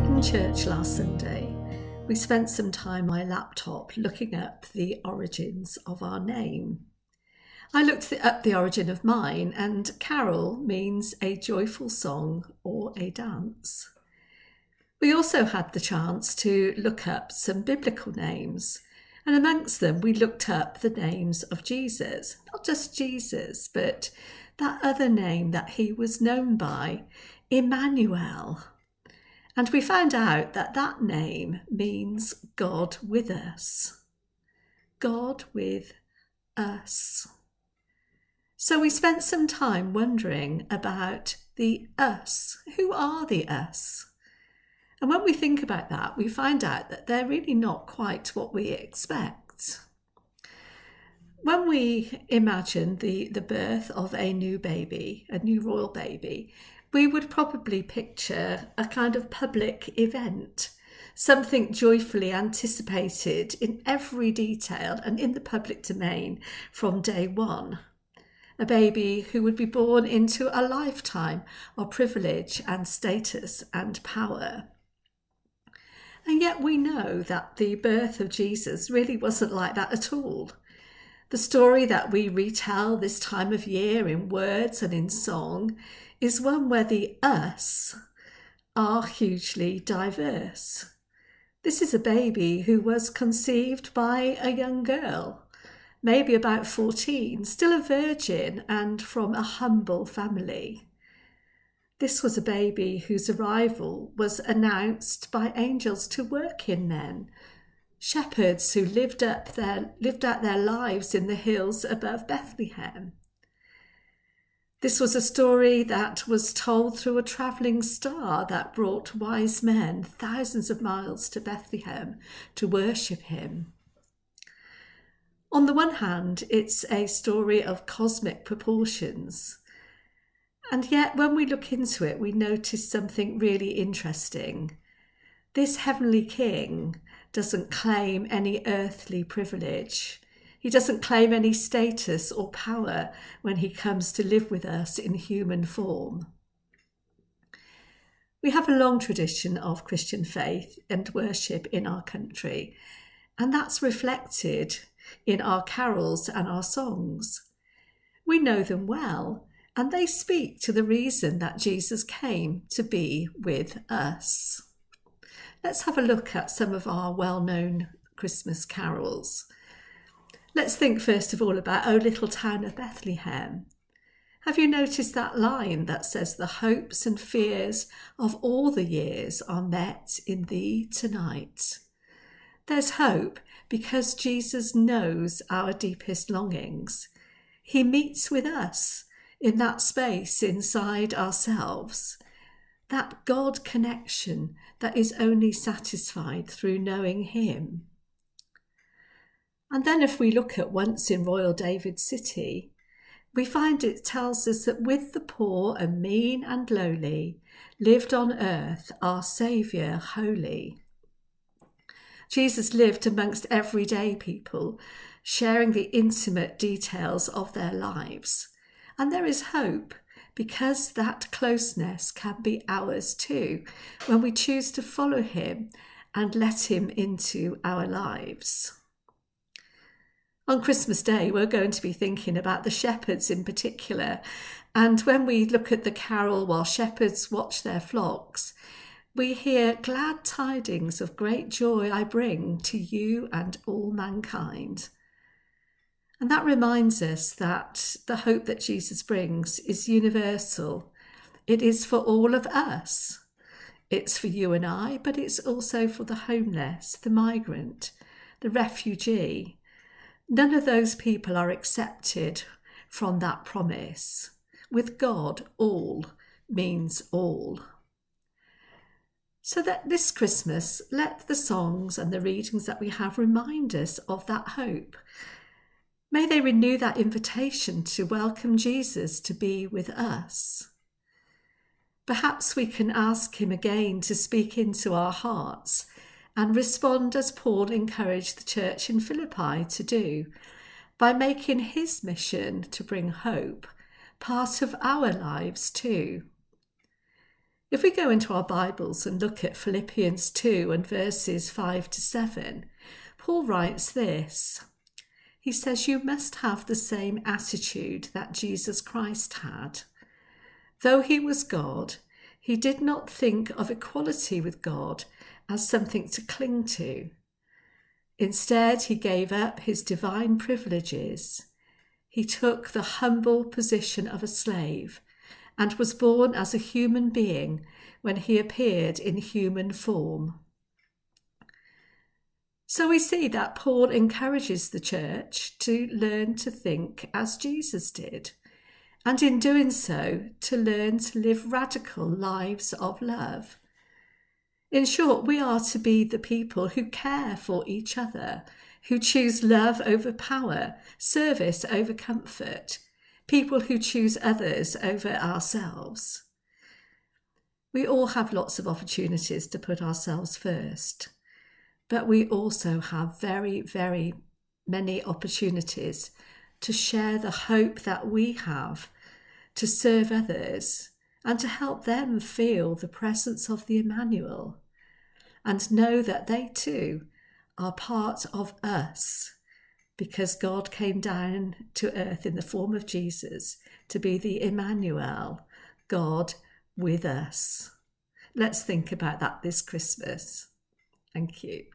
In church last Sunday, we spent some time on my laptop looking up the origins of our name. I looked up the origin of mine, and carol means a joyful song or a dance. We also had the chance to look up some biblical names, and amongst them we looked up the names of Jesus. Not just Jesus, but that other name that he was known by, Emmanuel. And we found out that that name means God with us. God with us. So we spent some time wondering about the us. Who are the us? And when we think about that, we find out that they're really not quite what we expect. When we imagine the birth of a new baby, a new royal baby, we would probably picture a kind of public event, something joyfully anticipated in every detail and in the public domain from day one. A baby who would be born into a lifetime of privilege and status and power. And yet we know that the birth of Jesus really wasn't like that at all. The story that we retell this time of year in words and in song is one where the us are hugely diverse. This is a baby who was conceived by a young girl, maybe about 14, still a virgin and from a humble family. This was a baby whose arrival was announced by angels to working men, shepherds who lived out their lives in the hills above Bethlehem. This was a story that was told through a travelling star that brought wise men thousands of miles to Bethlehem to worship him. On the one hand, it's a story of cosmic proportions. And yet, when we look into it, we notice something really interesting. This heavenly king doesn't claim any earthly privilege. He doesn't claim any status or power when he comes to live with us in human form. We have a long tradition of Christian faith and worship in our country, and that's reflected in our carols and our songs. We know them well, and they speak to the reason that Jesus came to be with us. Let's have a look at some of our well-known Christmas carols. Let's think first of all about O Little Town of Bethlehem. Have you noticed that line that says the hopes and fears of all the years are met in thee tonight? There's hope because Jesus knows our deepest longings. He meets with us in that space inside ourselves, that God connection that is only satisfied through knowing him. And then if we look at Once in Royal David's City, we find it tells us that with the poor and mean and lowly lived on earth our Saviour holy. Jesus lived amongst everyday people, sharing the intimate details of their lives. And there is hope because that closeness can be ours too when we choose to follow him and let him into our lives. On Christmas Day, we're going to be thinking about the shepherds in particular. And when we look at the carol While Shepherds Watch Their Flocks, we hear glad tidings of great joy I bring to you and all mankind. And that reminds us that the hope that Jesus brings is universal. It is for all of us. It's for you and I, but it's also for the homeless, the migrant, the refugee. None of those people are accepted from that promise. With God, all means all. So that this Christmas, let the songs and the readings that we have remind us of that hope. May they renew that invitation to welcome Jesus to be with us. Perhaps we can ask him again to speak into our hearts and respond as Paul encouraged the church in Philippi to do, by making his mission to bring hope part of our lives too. If we go into our Bibles and look at Philippians 2 and verses 5 to 7, Paul writes this. He says, "You must have the same attitude that Jesus Christ had. Though he was God, he did not think of equality with God as something to cling to. Instead, he gave up his divine privileges. He took the humble position of a slave and was born as a human being when he appeared in human form." So we see that Paul encourages the church to learn to think as Jesus did, and in doing so, to learn to live radical lives of love. In short, we are to be the people who care for each other, who choose love over power, service over comfort, people who choose others over ourselves. We all have lots of opportunities to put ourselves first, but we also have very, very many opportunities to share the hope that we have, to serve others, and to help them feel the presence of the Emmanuel, and know that they too are part of us, because God came down to earth in the form of Jesus to be the Emmanuel, God with us. Let's think about that this Christmas. Thank you.